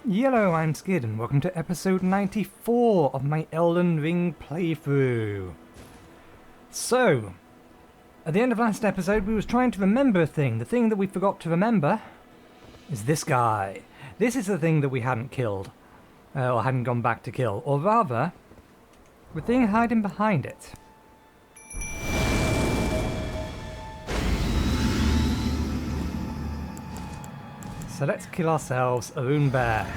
Yello, I'm Skid, and welcome to episode 94 of my Elden Ring playthrough. So, at the end of last episode, we was trying to remember a thing. The thing that we forgot to remember is this guy. This is the thing that we hadn't killed, or hadn't gone back to kill, or rather, the thing hiding behind it. So let's kill ourselves a rune bear.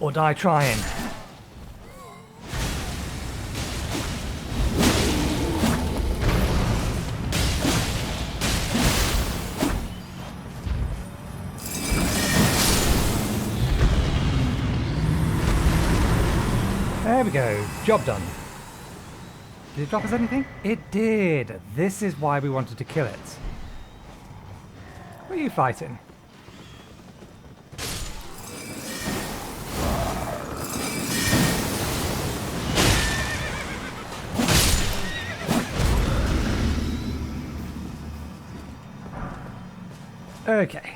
Or die trying. There we go. Job done. Did it drop us anything? It did. This is why we wanted to kill it. What are you fighting? Okay.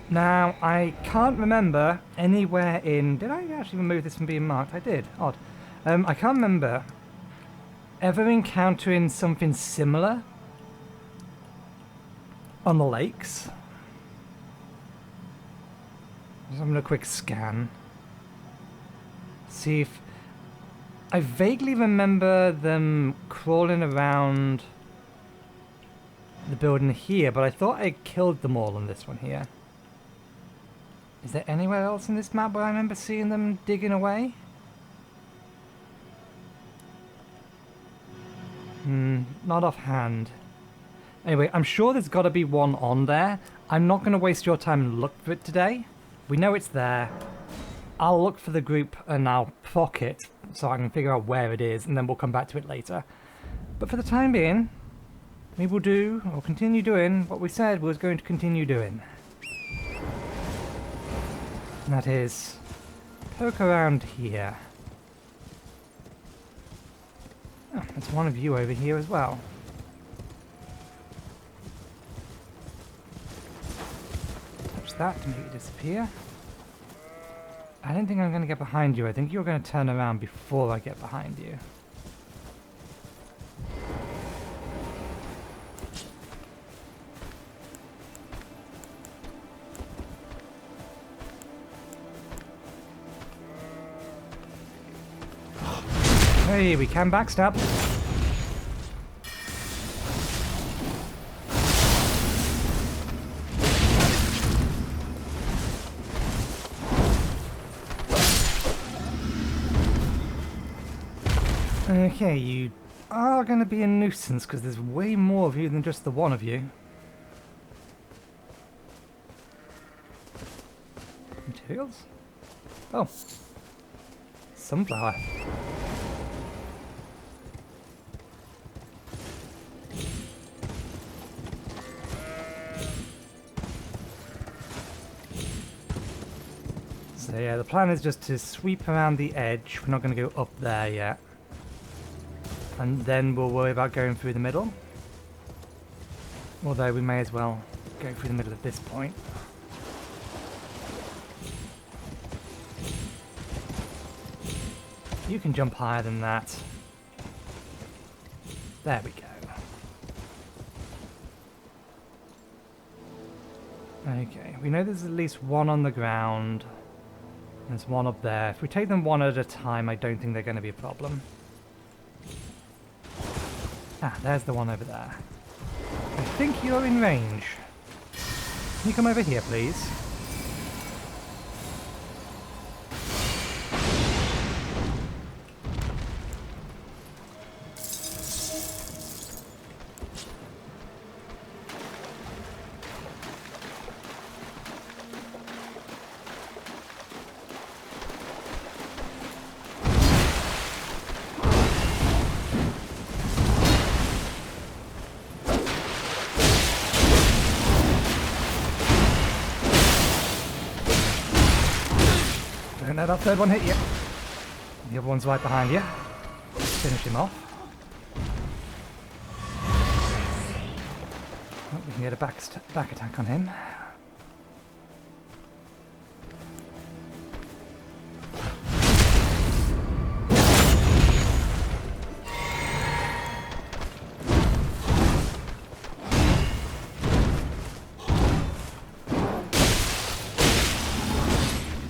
Now, I can't remember anywhere in... Did I actually remove this from being marked? I did. Odd. I can't remember ever encountering something similar on the lakes. Just having a quick scan. See if... I vaguely remember them crawling around the building here, but I thought I killed them all on this one here. Is there anywhere else in this map where I remember seeing them digging away? Not offhand. Anyway, I'm sure there's got to be one on there. I'm not going to waste your time and look for it today. We know it's there. I'll look for the group and I'll proc it so I can figure out where it is, and then we'll come back to it later. But for the time being, we will do, or continue doing, what we said we was going to continue doing. And that is, poke around here. Oh, there's one of you over here as well. That to make it disappear. I don't think I'm going to get behind you. I think you're going to turn around before I get behind you. Hey, we can backstab. Okay, you are going to be a nuisance because there's way more of you than just the one of you. Materials? Oh. Sunflower. So yeah, the plan is just to sweep around the edge. We're not going to go up there yet. And then we'll worry about going through the middle. Although we may as well go through the middle at this point. You can jump higher than that. There we go. Okay, we know there's at least one on the ground. There's one up there. If we take them one at a time, I don't think they're going to be a problem. Ah, there's the one over there. I think you're in range. Can you come over here, please? Don't let that third one hit you. The other one's right behind you. Finish him off. Oh, we can get a back attack on him.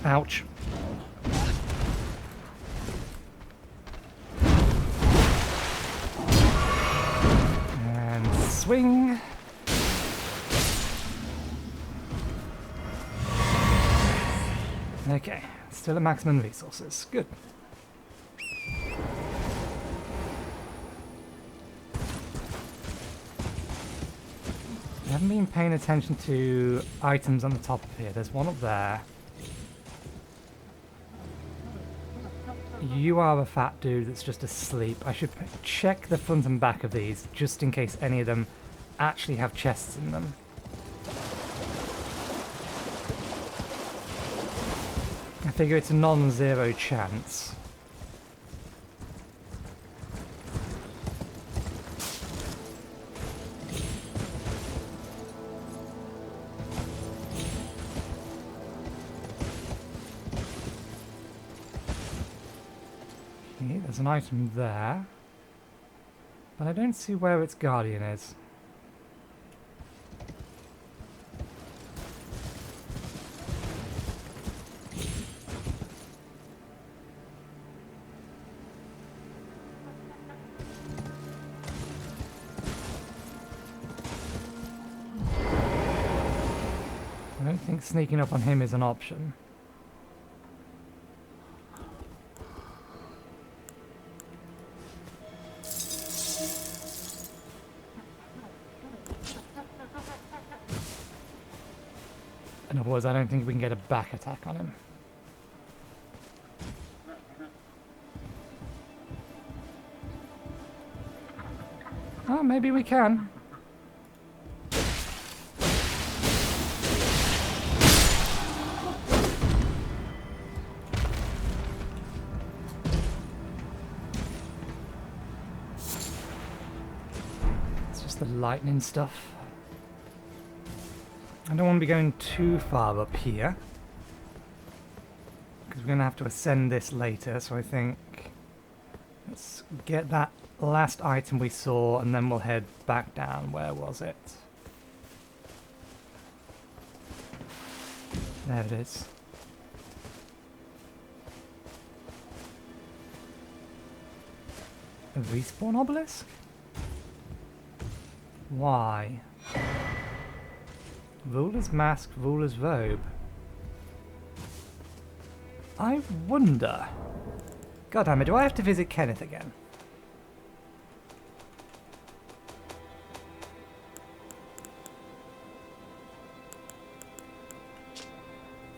Ouch. And swing. Okay, still at maximum resources. Good. I haven't been paying attention to items on the top of here. There's one up there. You are a fat dude that's just asleep. I should check the front and back of these, just in case any of them actually have chests in them. I figure it's a non-zero chance. Okay, there's an item there, but I don't see where its guardian is. I don't think sneaking up on him is an option. In other words, I don't think we can get a back attack on him. Oh, maybe we can. The lightning stuff. I don't want to be going too far up here because we're going to have to ascend this later, so I think let's get that last item we saw and then we'll head back down. Where was it? There it is. A respawn obelisk? Why? Ruler's mask, ruler's robe. I wonder. God damn it, do I have to visit Kenneth again?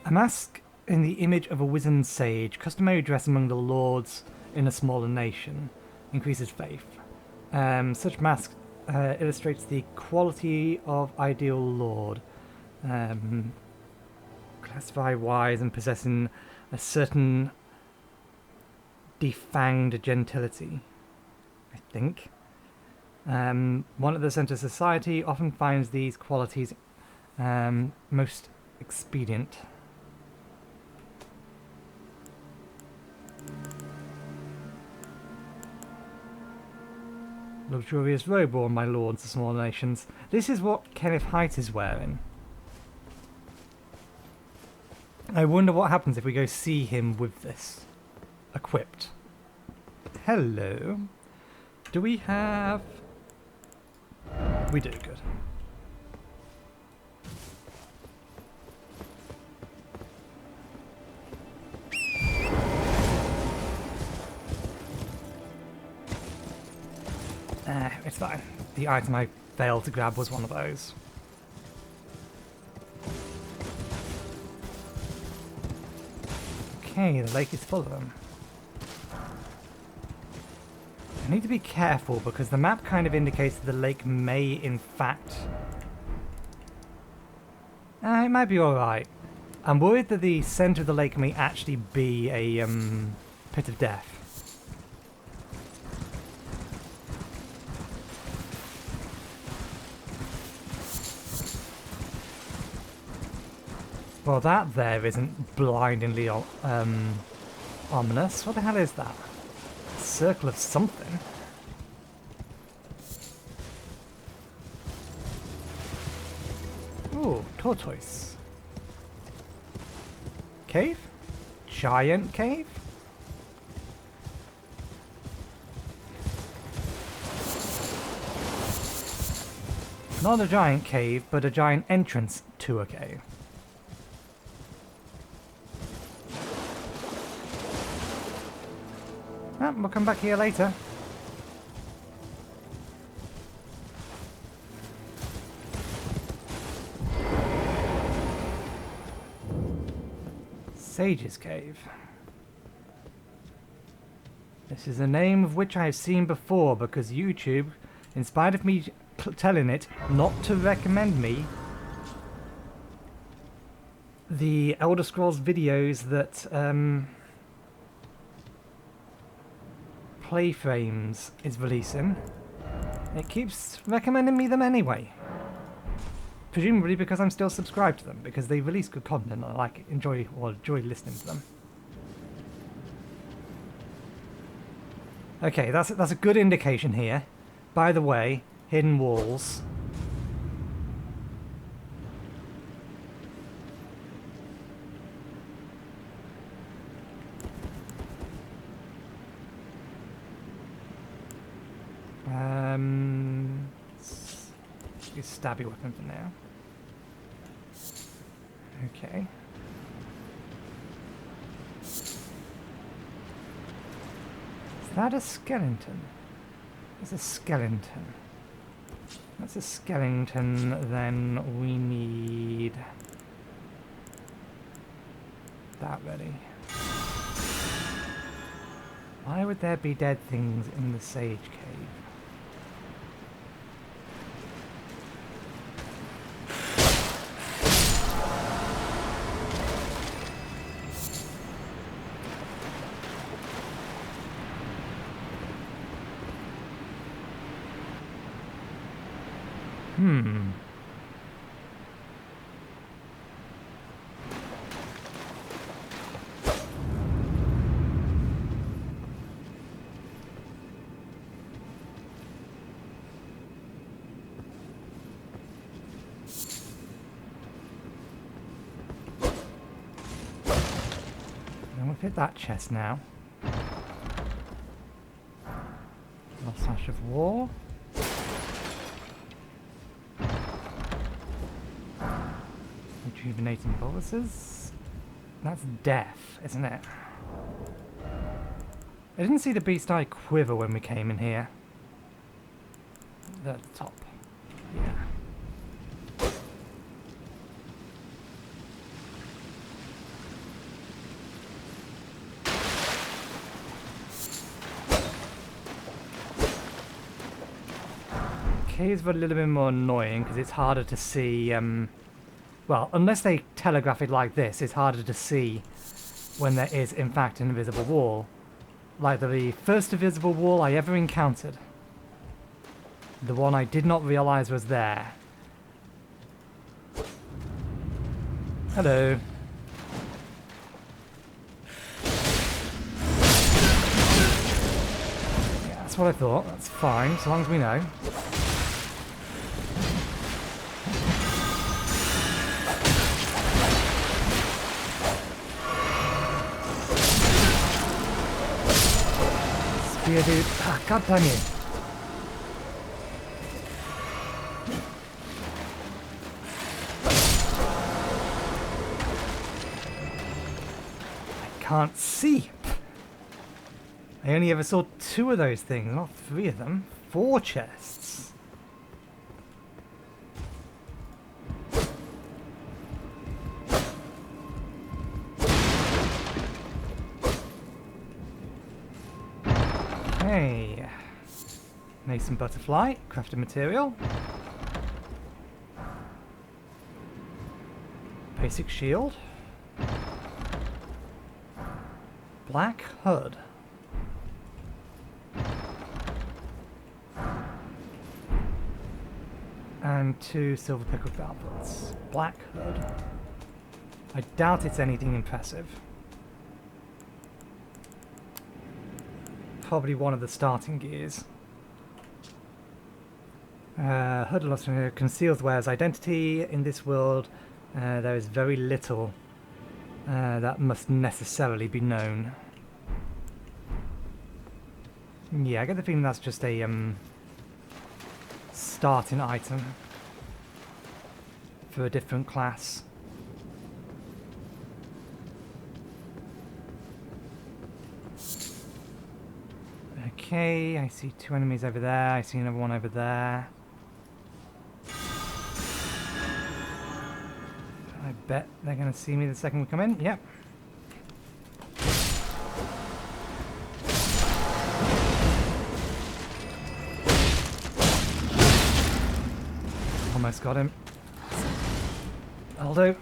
A mask in the image of a wizened sage, customary dress among the lords in a smaller nation, increases faith. Such masks illustrates the quality of ideal lord. Classify wise and possessing a certain defanged gentility, I think. One at the center of society often finds these qualities most expedient. Luxurious robe worn by lords of small nations. This is what Kenneth Height is wearing. I wonder what happens if we go see him with this equipped. Hello. Do we have... We do, good. It's fine. The item I failed to grab was one of those. Okay, the lake is full of them. I need to be careful because the map kind of indicates that the lake may in fact... it might be alright. I'm worried that the centre of the lake may actually be a pit of death. Well, that there isn't blindingly ominous. What the hell is that? A circle of something? Ooh, tortoise. Cave? giant cave? Not a giant cave, but a giant entrance to a cave. Ah, we'll come back here later. Sage's Cave. This is a name of which I have seen before because YouTube, in spite of me telling it not to recommend me the Elder Scrolls videos that Playframes is releasing, it keeps recommending me them anyway. Presumably because I'm still subscribed to them, because they release good content and I enjoy listening to them. Okay, that's a good indication here. By the way, hidden walls. Use stabby weapon for now. Okay. Is that a skeleton? It's a skeleton. That's a skeleton, then we need that ready. Why would there be dead things in the Sage Cave? Hit that chest now. Lost Ash of War. Rejuvenating boluses. That's death, isn't it? I didn't see the beast eye quiver when we came in here. The top. Yeah. Caves were a little bit more annoying because it's harder to see, well, unless they telegraph it like this, it's harder to see when there is, in fact, an invisible wall. Like the first invisible wall I ever encountered. The one I did not realise was there. Hello. Yeah, that's what I thought. That's fine, as long as we know. Spear dude. Ah, god damn you. I can't see. I only ever saw 2 of those things, not 3 of them. 4 chests. Okay. Mason butterfly, crafted material. Basic shield. Black hood. And 2 silver pickled outputs. Black hood. I doubt it's anything impressive. Probably one of the starting gears. Hood conceals wearer's identity. In this world, there is very little that must necessarily be known. Yeah, I get the feeling that's just a starting item for a different class. Okay, I see 2 enemies over there, I see another one over there. I bet they're going to see me the second we come in. Yep. Almost got him. I'll do.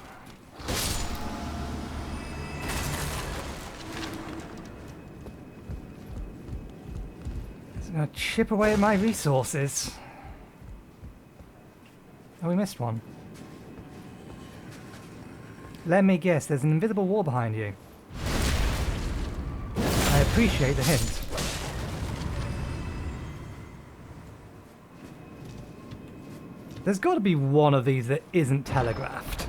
It's going to chip away at my resources. Oh, we missed one. Let me guess, there's an invisible wall behind you. I appreciate the hint. There's got to be one of these that isn't telegraphed.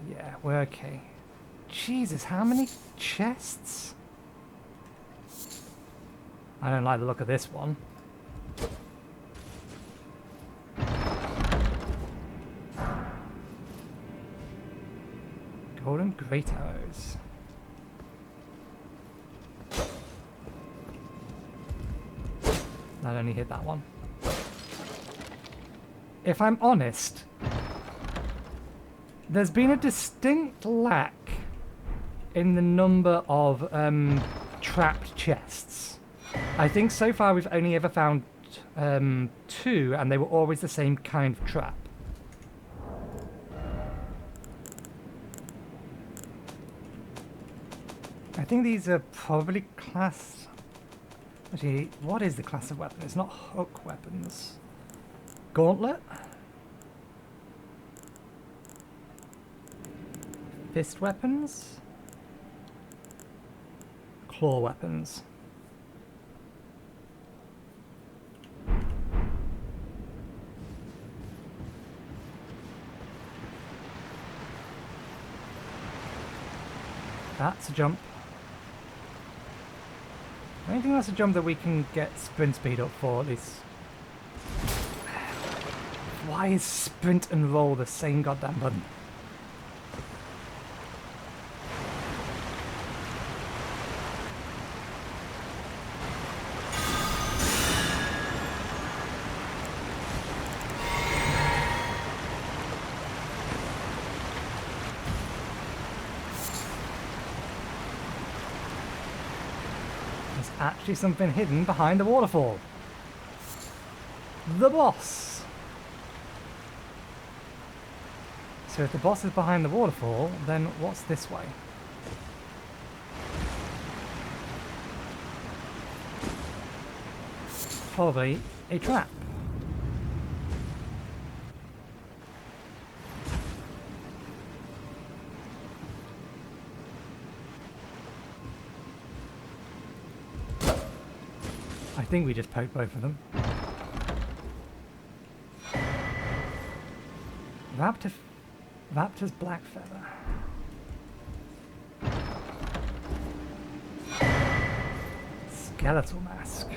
Yeah, we're okay. Jesus, how many chests? I don't like the look of this one. Golden great arrows. That only hit that one. If I'm honest, there's been a distinct lack in the number of trapped chests. I think so far we've only ever found 2, and they were always the same kind of trap. I think these are probably class... Actually, what is the class of weapon? It's not hook weapons. Gauntlet? Fist weapons? Claw weapons. That's a jump. I think that's a jump that we can get sprint speed up for, at least. Why is sprint and roll the same goddamn button? Actually something hidden behind the waterfall. The boss. So if the boss is behind the waterfall, then what's this way? Probably a trap. I think we just poked both of them. Raptor's black feather. Skeletal mask.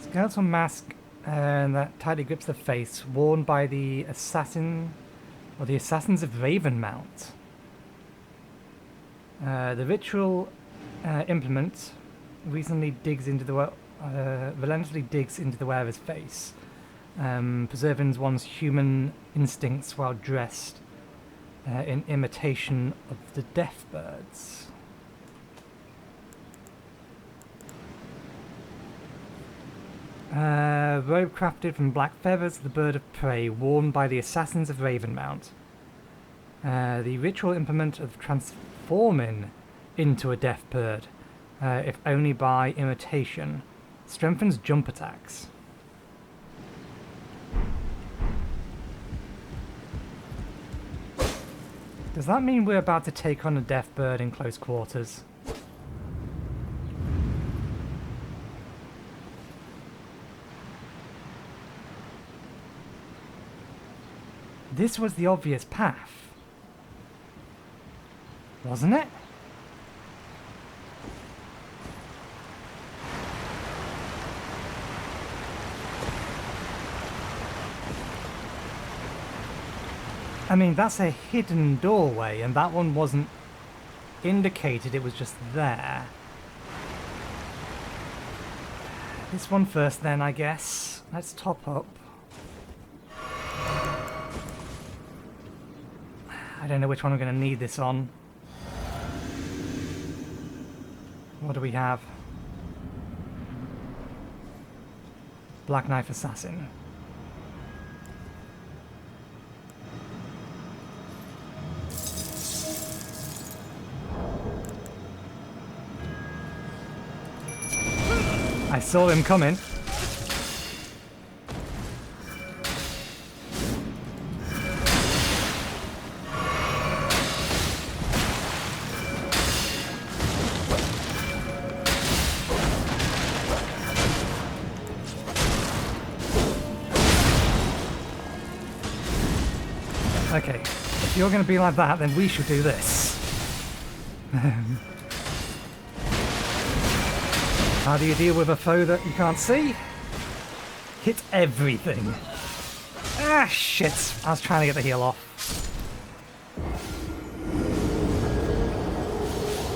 Skeletal mask that tightly grips the face, worn by the assassin. Or the Assassins of Ravenmount. The ritual implement relentlessly digs into the wearer's face, preserving one's human instincts while dressed in imitation of the death birds. Robe crafted from black feathers of the bird of prey, worn by the Assassins of Ravenmount. The ritual implement of transforming into a death bird, if only by imitation, strengthens jump attacks. Does that mean we're about to take on a death bird in close quarters? This was the obvious path, wasn't it? I mean, that's a hidden doorway, and that one wasn't indicated, it was just there. This one first then, I guess. Let's top up. I don't know which one I'm going to need this on. What do we have? Black Knife Assassin. I saw him coming. Okay, if you're going to be like that, then we should do this. How do you deal with a foe that you can't see? Hit everything. Ah, shit. I was trying to get the heal off.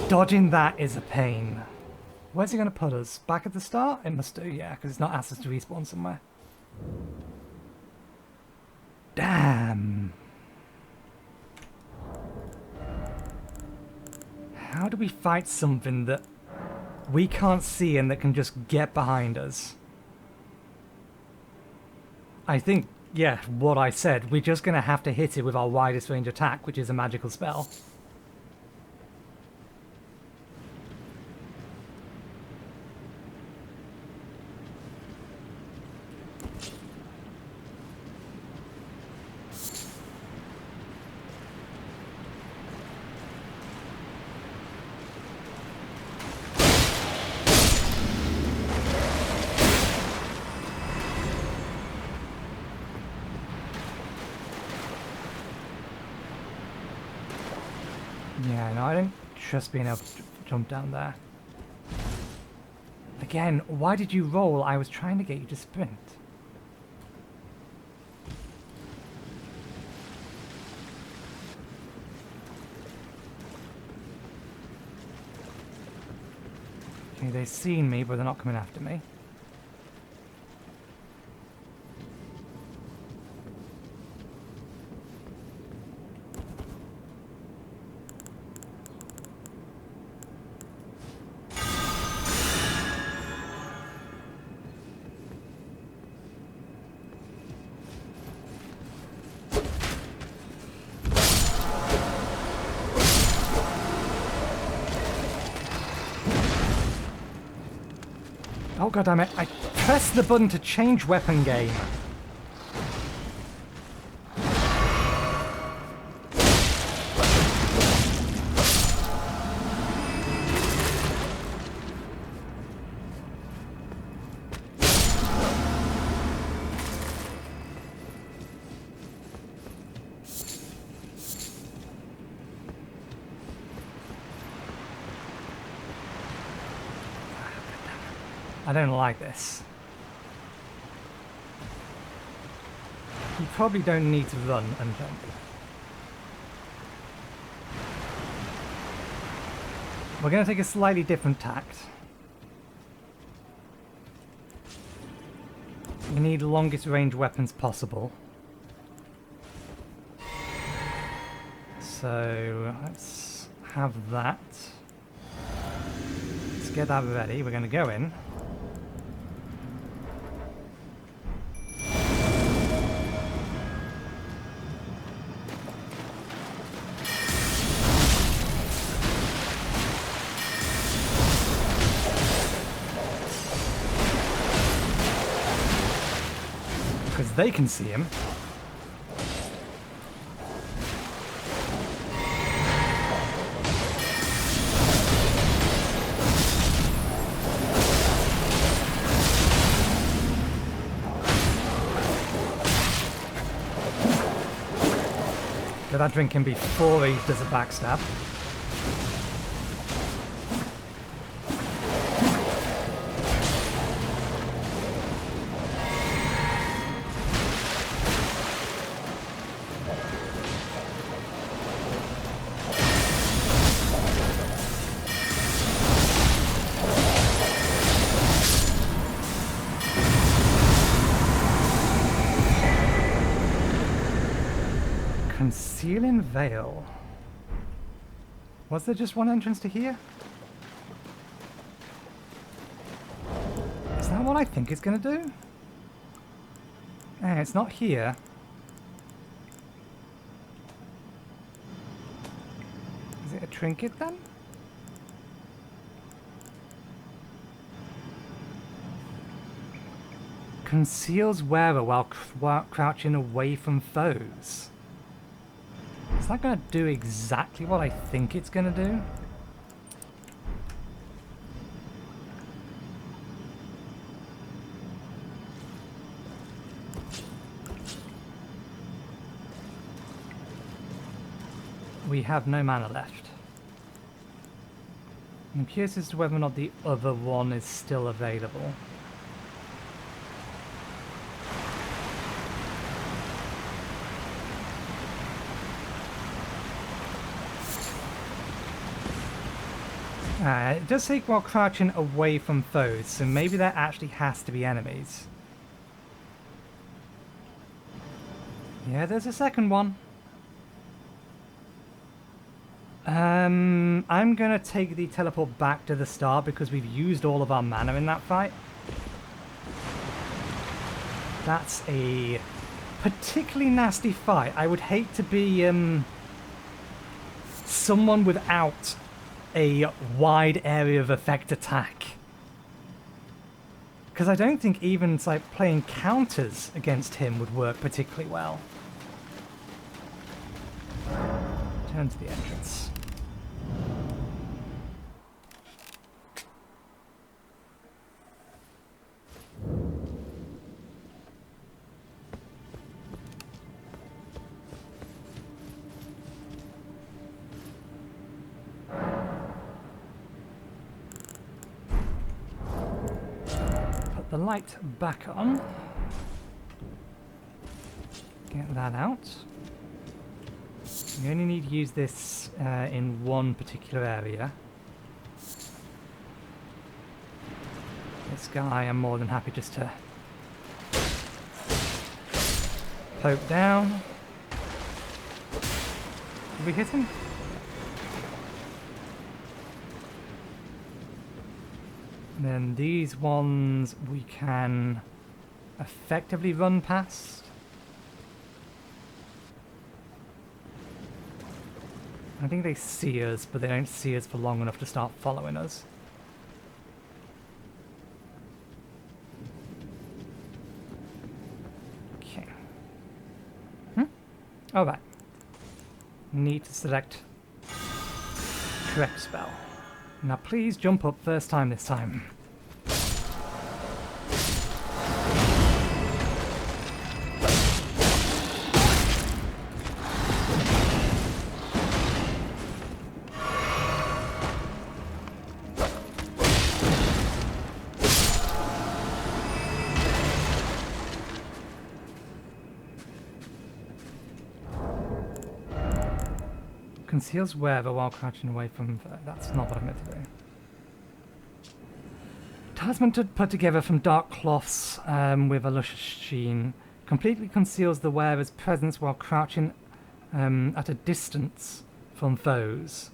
Dodging that is a pain. Where's he going to put us? Back at the start? It must do, yeah, because it's not asked us to respawn somewhere. Damn. How do we fight something that we can't see and that can just get behind us? I think, yeah, what I said. We're just going to have to hit it with our widest range attack, which is a magical spell. Yeah, no, I don't trust being able to jump down there. Again, why did you roll? I was trying to get you to sprint. Okay, they've seen me, but they're not coming after me. Oh goddammit, I pressed the button to change weapon game. I don't like this. You probably don't need to run and jump. We're going to take a slightly different tact. We need longest range weapons possible. So let's have that. Let's get that ready. We're going to go in. They can see him. without drinking before he does a backstab. Concealing Veil. Was there just one entrance to here? Is that what I think it's going to do? It's not here. Is it a trinket then? Conceals wearer while crouching away from foes. Is that going to do exactly what I think it's going to do? We have no mana left. I'm curious as to whether or not the other one is still available. It does say while crouching away from foes, so maybe there actually has to be enemies. Yeah, there's a second one. I'm gonna take the teleport back to the start because we've used all of our mana in that fight. That's a particularly nasty fight. I would hate to be someone without a wide area of effect attack. Because I don't think even like playing counters against him would work particularly well. Turn to the entrance. The light back on. Get that out. You only need to use this in one particular area. This guy, I'm more than happy just to poke down. Did we hit him? Then these ones we can effectively run past. I think they see us, but they don't see us for long enough to start following us. Okay. Alright. Need to select correct spell. Now please jump up first time this time. Conceals wearer while crouching away from... That's not what I meant to do. Talisman put together from dark cloths with a luscious sheen. Completely conceals the wearer's presence while crouching at a distance from foes.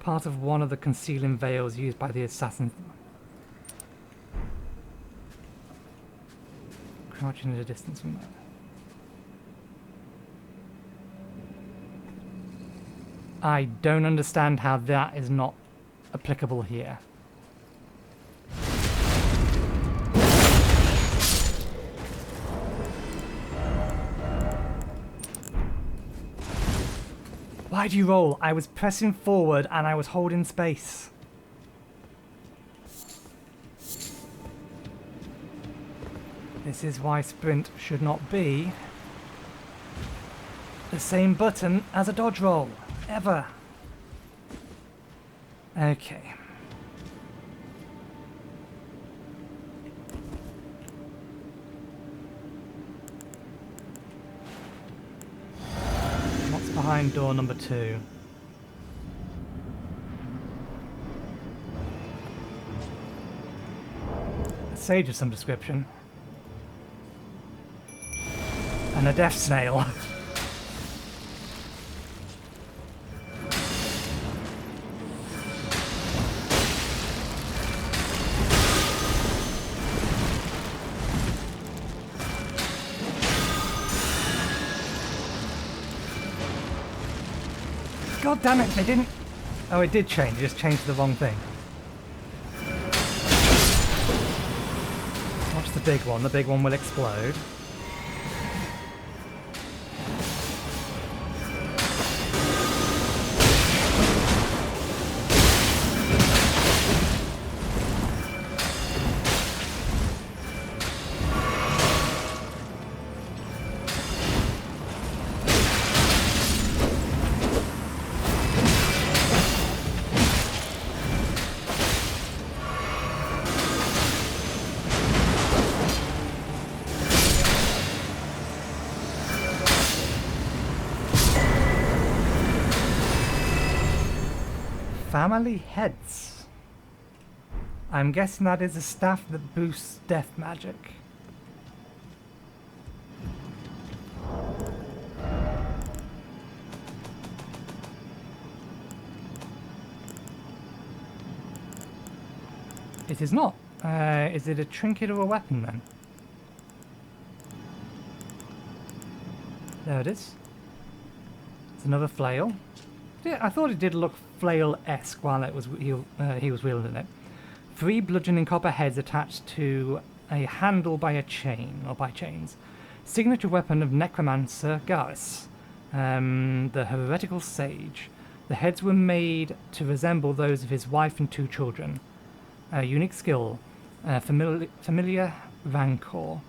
Part of one of the concealing veils used by the assassin. Crouching at a distance from that. I don't understand how that is not applicable here. Why'd you roll? I was pressing forward and I was holding space. This is why sprint should not be the same button as a dodge roll, ever. Okay. What's behind door number 2? A sage of some description. And a death snail. God damn it, they didn't... Oh, it did change, it just changed the wrong thing. Watch the big one will explode. Family heads. I'm guessing that is a staff that boosts death magic. It is not. Is it a trinket or a weapon then? There it is. It's another flail. Yeah, I thought it did look flail-esque while it was he was wielding it. 3 bludgeoning copper heads attached to a handle by a chain, or by chains. Signature weapon of Necromancer Garris, the heretical sage. The heads were made to resemble those of his wife and 2 children. Unique skill, familiar rancor.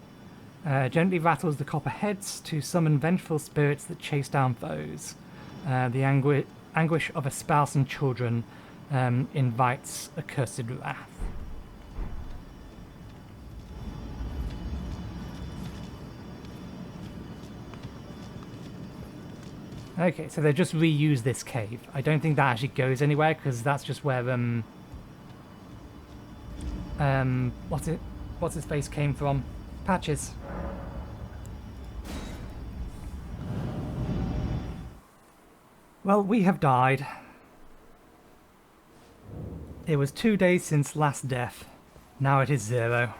Gently rattles the copper heads to summon vengeful spirits that chase down foes. The anguish of a spouse and children invites accursed wrath. Okay, so they just reuse this cave. I don't think that actually goes anywhere because that's just where what's his face came from? Patches. Well, we have died. It was 2 days since last death. Now it is 0.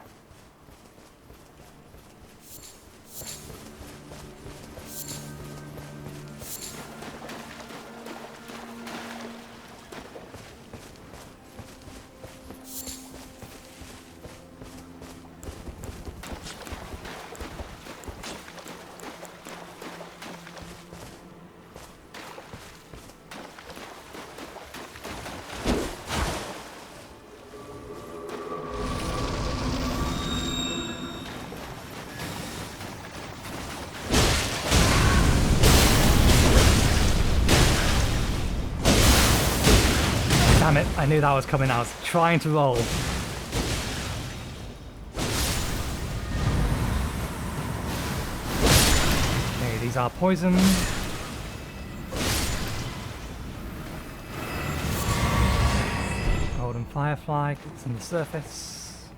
Damn it, I knew that was coming. I was trying to roll. Okay, these are poison. Golden firefly, it's on the surface.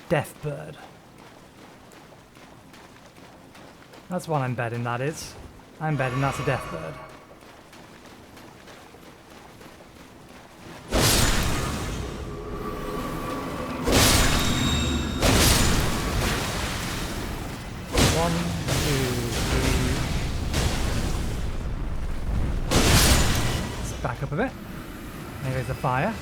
Deathbird. That's what I'm betting that is. I'm betting that's a deathbird. One, two, three. Let's back up a bit. There's the fire.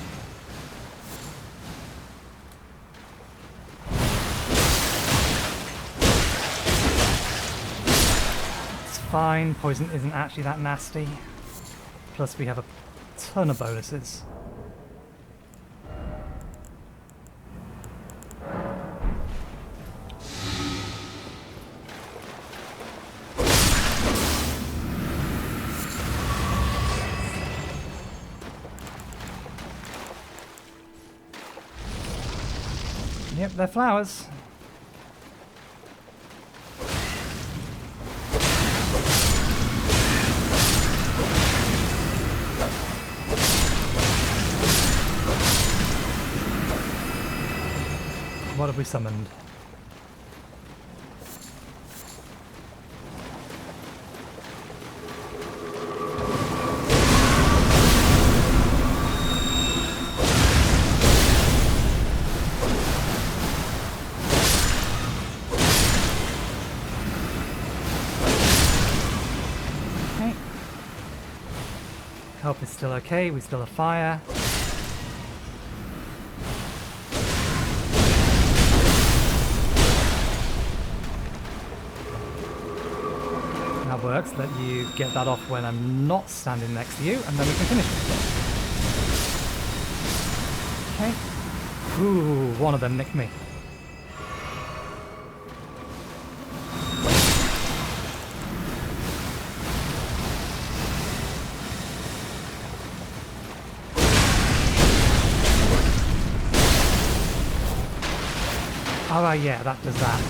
Fine, poison isn't actually that nasty. Plus we have a ton of bonuses. Yep, they're flowers. What have we summoned? Okay. Health is still okay, we still have fire. That works, let you get that off when I'm not standing next to you, and then we can finish it. Okay. Ooh, one of them nicked me. Alright, yeah, that does that.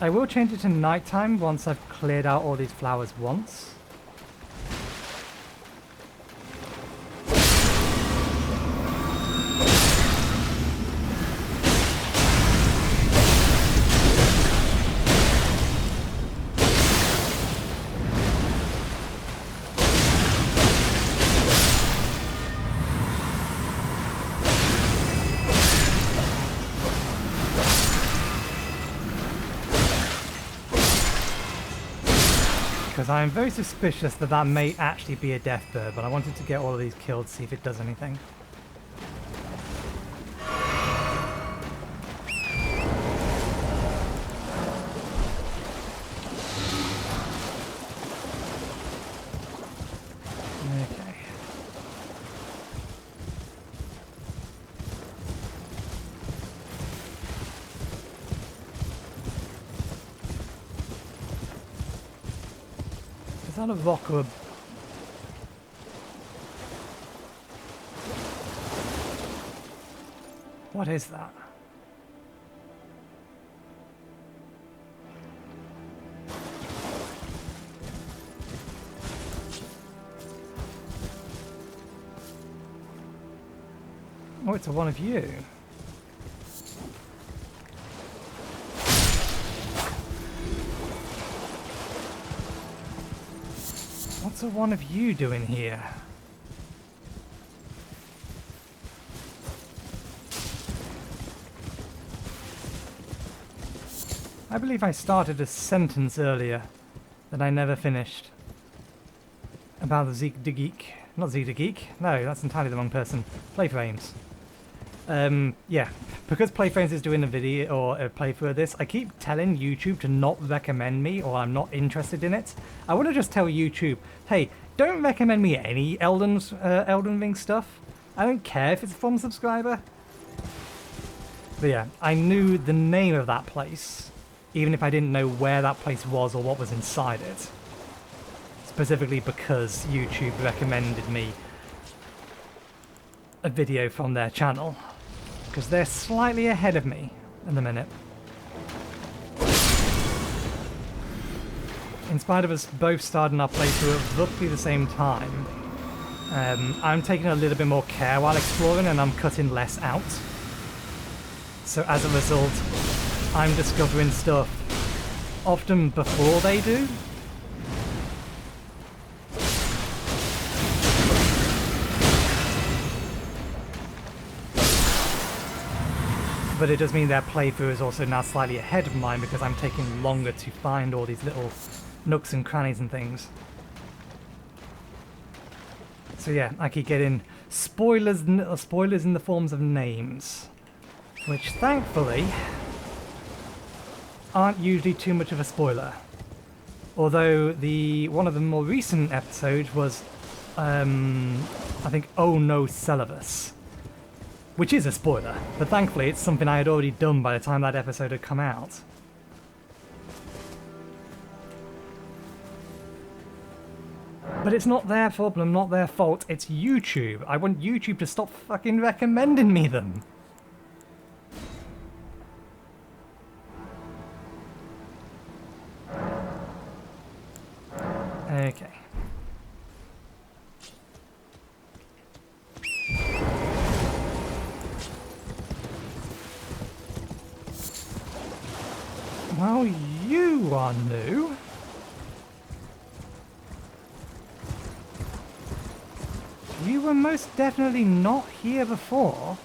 I will change it to nighttime once I've cleared out all these flowers once. Because I'm very suspicious that that may actually be a death bird, but I wanted to get all of these killed to see if it does anything. Okay. Is that a rock or a... What is that? Oh, it's a one of you. What's a one of you doing here? I believe I started a sentence earlier that I never finished about the Zeke de Geek. Not Zeke de Geek. No, that's entirely the wrong person. Playframes. Yeah, because Playframes is doing a video or a playthrough of this, I keep telling YouTube to not recommend me or I'm not interested in it. I want to just tell YouTube, hey, don't recommend me any Elden Ring stuff. I don't care if it's from a subscriber. But yeah, I knew the name of that place, even if I didn't know where that place was or what was inside it. Specifically because YouTube recommended me a video from their channel. Because they're slightly ahead of me in the minute. In spite of us both starting our playthrough at roughly the same time, I'm taking a little bit more care while exploring and I'm cutting less out. So as a result, I'm discovering stuff often before they do. But it does mean their playthrough is also now slightly ahead of mine because I'm taking longer to find all these little nooks and crannies and things. So yeah, I keep getting spoilers in the forms of names, which thankfully aren't usually too much of a spoiler. Although one of the more recent episodes was, I think, Oh No Celavus, which is a spoiler, but thankfully it's something I had already done by the time that episode had come out. But it's not their problem, not their fault, it's YouTube. I want YouTube to stop fucking recommending me them. Okay. Well, you are new. You were most definitely not here before.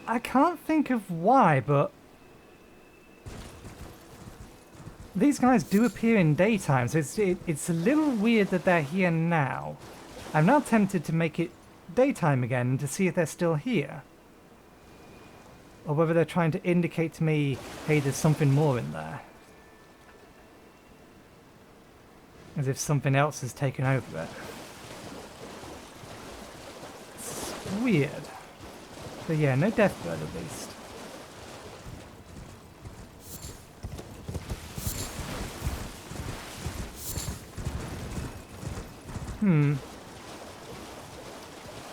I can't think of why, but these guys do appear in daytime, so it's a little weird that they're here now. I'm now tempted to make it daytime again to see if they're still here. Or whether they're trying to indicate to me, hey, there's something more in there. As if something else has taken over it. It's weird. But yeah, no death bird at least.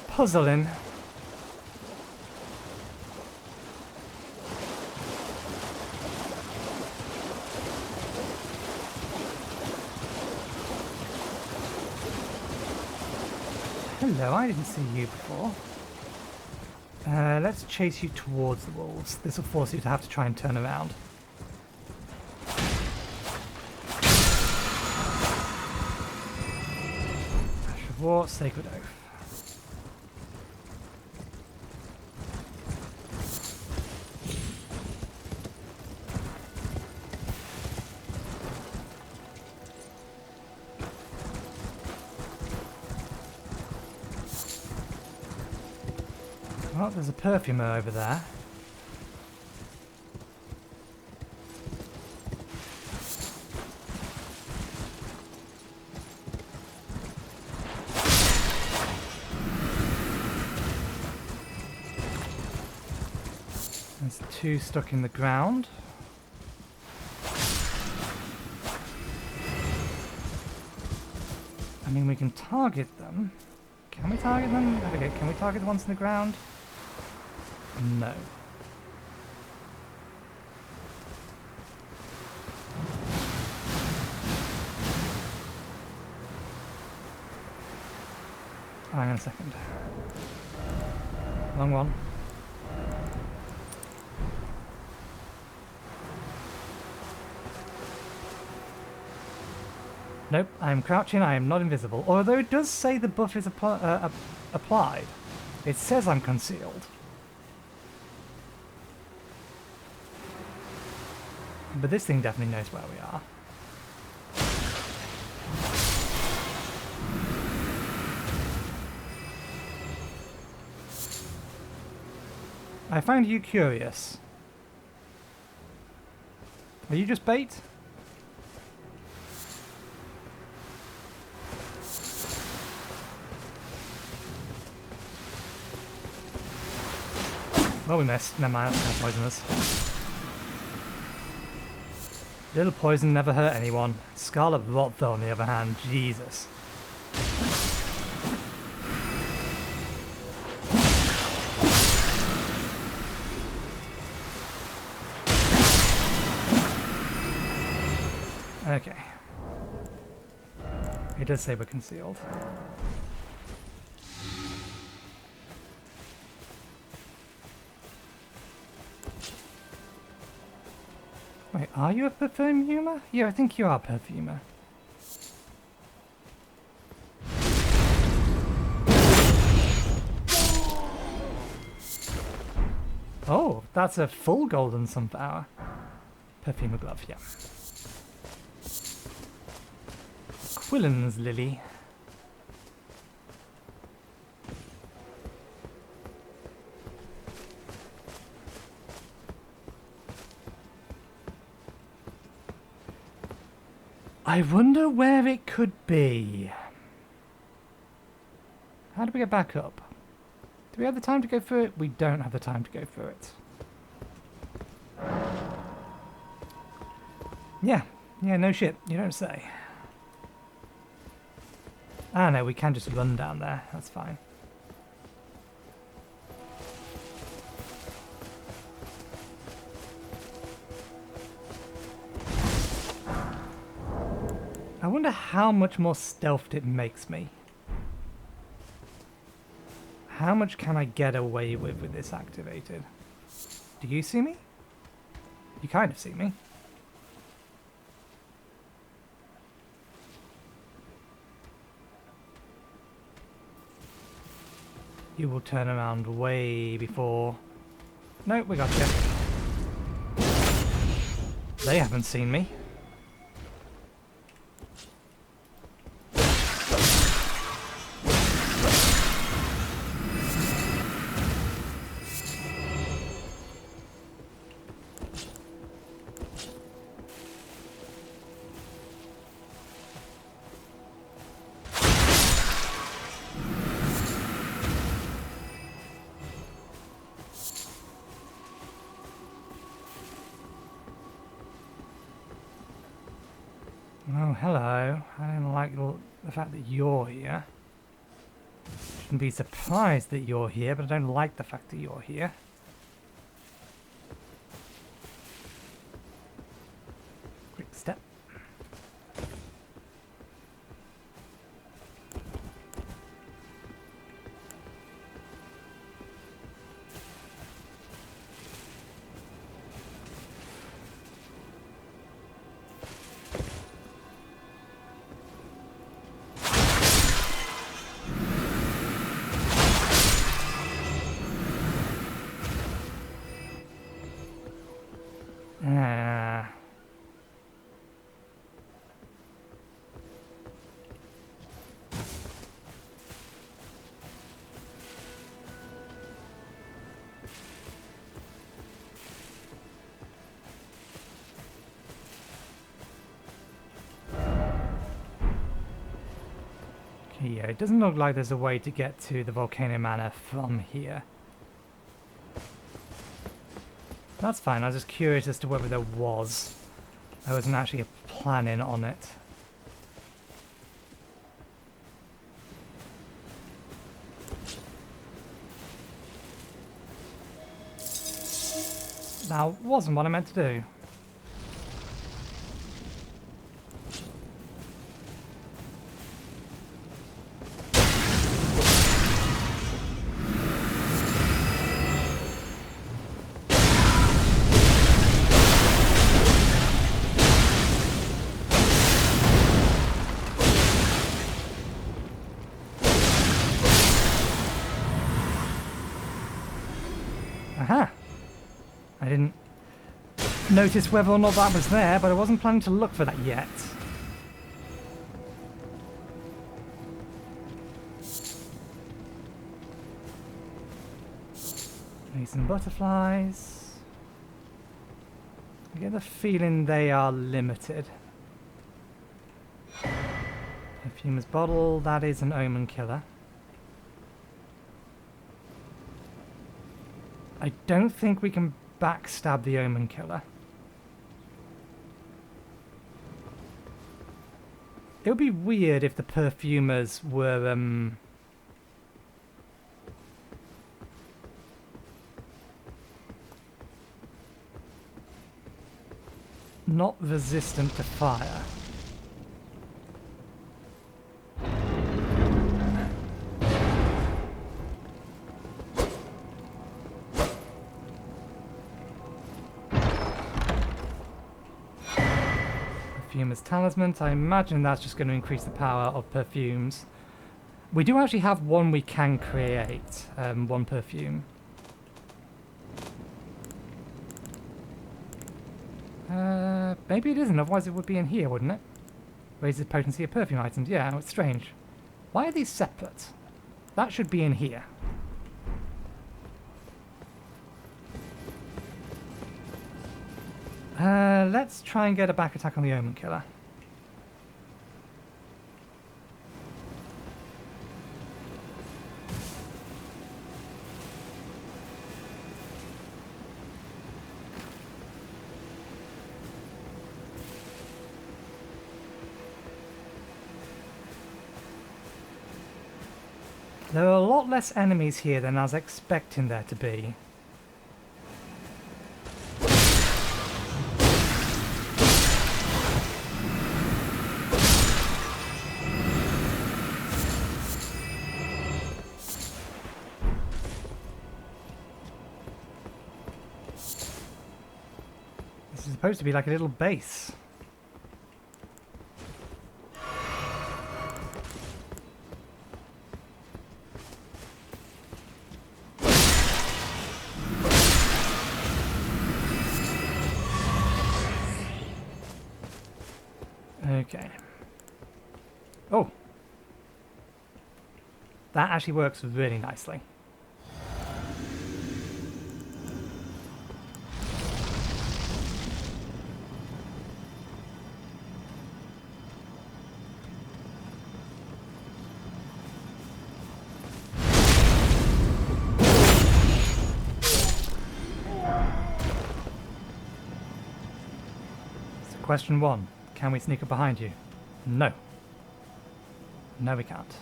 Puzzling. Hello, I didn't see you before. Let's chase you towards the wolves. This will force you to have to try and turn around. Ash of War, Sacred Oath. Well, there's a Perfumer over there. There's two stuck in the ground. I mean, we can target them. Can we target them? Okay, can we target the ones in the ground? No. Hang on a second. Wrong one. Nope, I am crouching, I am not invisible. Although it does say the buff is applied. It says I'm concealed. But this thing definitely knows where we are. I found you curious. Are you just bait? Well, we missed. Never mind, that's kind of poisonous. Little poison never hurt anyone. Scarlet Rot, though, on the other hand, Jesus. Okay. It does say we're concealed. Wait, are you a perfumer? Yeah, I think you are a perfumer. Oh, that's a full golden sunflower. Perfumer glove, yeah. Quillen's lily. I wonder where it could be. How do we get back up? Do we have the time to go through it? We don't have the time to go through it. Yeah, no shit. You don't say. Ah, no, we can just run down there. That's fine. I wonder how much more stealthed it makes me. How much can I get away with this activated? Do you see me? You kind of see me. You will turn around way before... No, we got you. They haven't seen me. Oh, hello. I don't like the fact that you're here. Shouldn't be surprised that you're here, but I don't like the fact that you're here. Quick step. Yeah, it doesn't look like there's a way to get to the Volcano Manor from here. That's fine, I was just curious as to whether there was. I wasn't actually planning on it. That wasn't what I meant to do. Aha! I didn't notice whether or not that was there, but I wasn't planning to look for that yet. Need some butterflies. I get the feeling they are limited. Perfumer's bottle, that is an omen killer. I don't think we can backstab the omen killer. It would be weird if the perfumers were not resistant to fire. Perfumer's Talisman. I imagine that's just going to increase the power of perfumes. We do actually have one we can create, one perfume. Maybe it isn't, otherwise it would be in here, wouldn't it? Raises potency of perfume items. Yeah, it's strange. Why are these separate? That should be in here. Let's try and get a back attack on the Omen Killer. There are a lot less enemies here than I was expecting there to be. This is supposed to be like a little base. Okay. Oh. That actually works really nicely. So question 1. Can we sneak up behind you? No. No, we can't.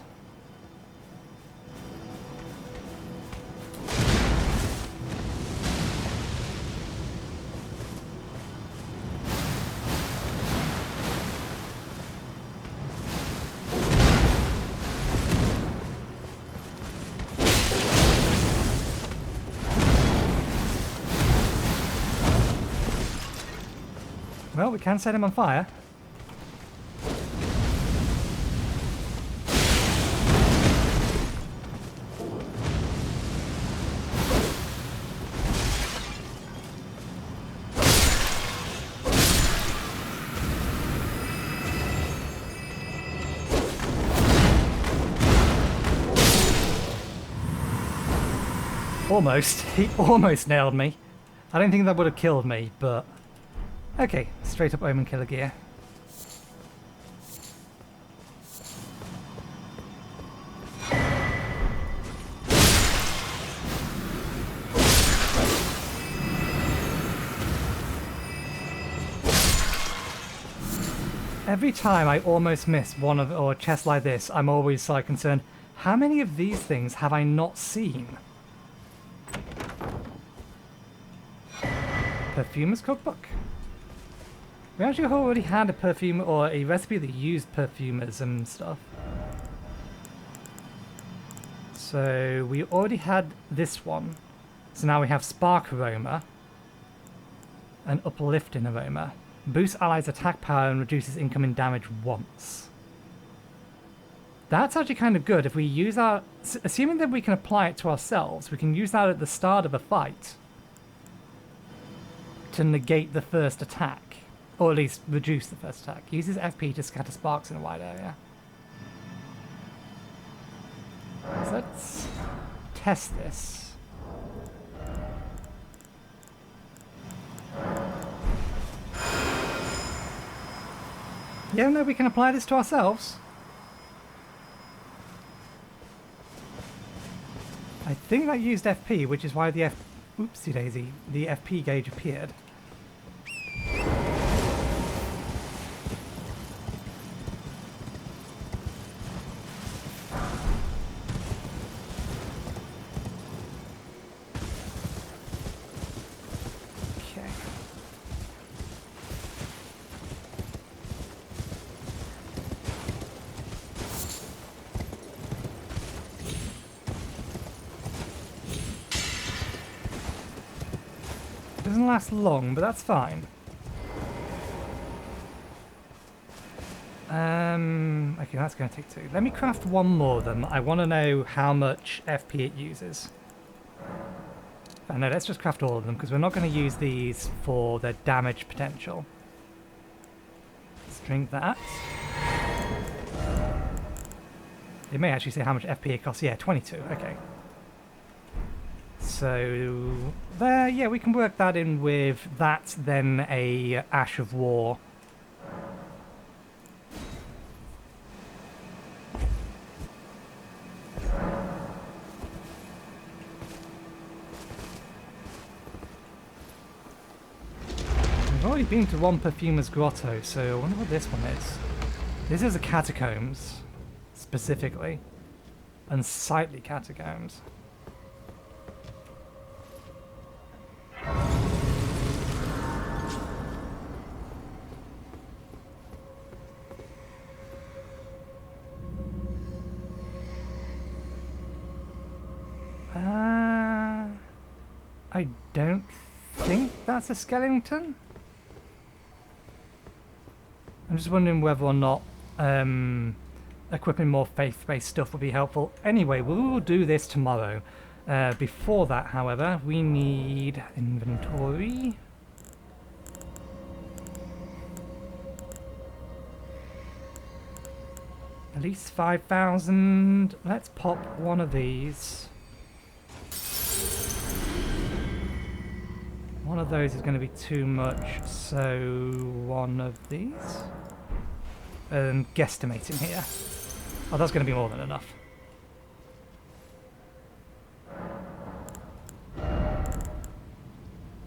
Well, we can set him on fire. Almost. He almost nailed me. I don't think that would have killed me, but... Okay, straight up Omen Killer gear. Every time I almost miss one of or a chest like this, I'm always slightly concerned. How many of these things have I not seen? Perfumer's cookbook. We actually already had a perfume or a recipe that used perfumers and stuff. So we already had this one. So now we have Spark Aroma and Uplifting Aroma. Boosts allies' attack power and reduces incoming damage once. That's actually kind of good. If we use our... Assuming that we can apply it to ourselves, we can use that at the start of a fight to negate the first attack. Or at least reduce the first attack. Uses FP to scatter sparks in a wide area. So let's test this. Yeah, no, we can apply this to ourselves. I think that used FP, which is why the oopsie daisy, the FP gauge appeared. Doesn't last long, but that's fine. Okay, that's going to take 2. Let me craft one more of them. I want to know how much FP it uses. No, let's just craft all of them, because we're not going to use these for their damage potential. Let's drink that. It may actually say how much FP it costs. Yeah, 22. Okay. So, there, yeah, we can work that in with that, then a Ash of War. We've already been to one Perfumer's Grotto, so I wonder what this one is. This is the Catacombs, specifically. Unsightly Catacombs. I don't think that's a skeleton. I'm just wondering whether or not equipping more faith-based stuff would be helpful. Anyway, we will do this tomorrow. Before that, however, we need inventory. At least 5,000. Let's pop one of these. One of those is going to be too much, so one of these. Guesstimating here. Oh, that's going to be more than enough.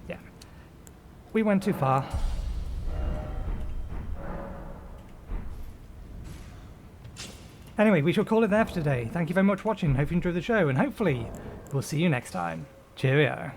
Yeah. We went too far. Anyway, we shall call it there for today. Thank you very much for watching. Hope you enjoyed the show, and hopefully we'll see you next time. Cheerio.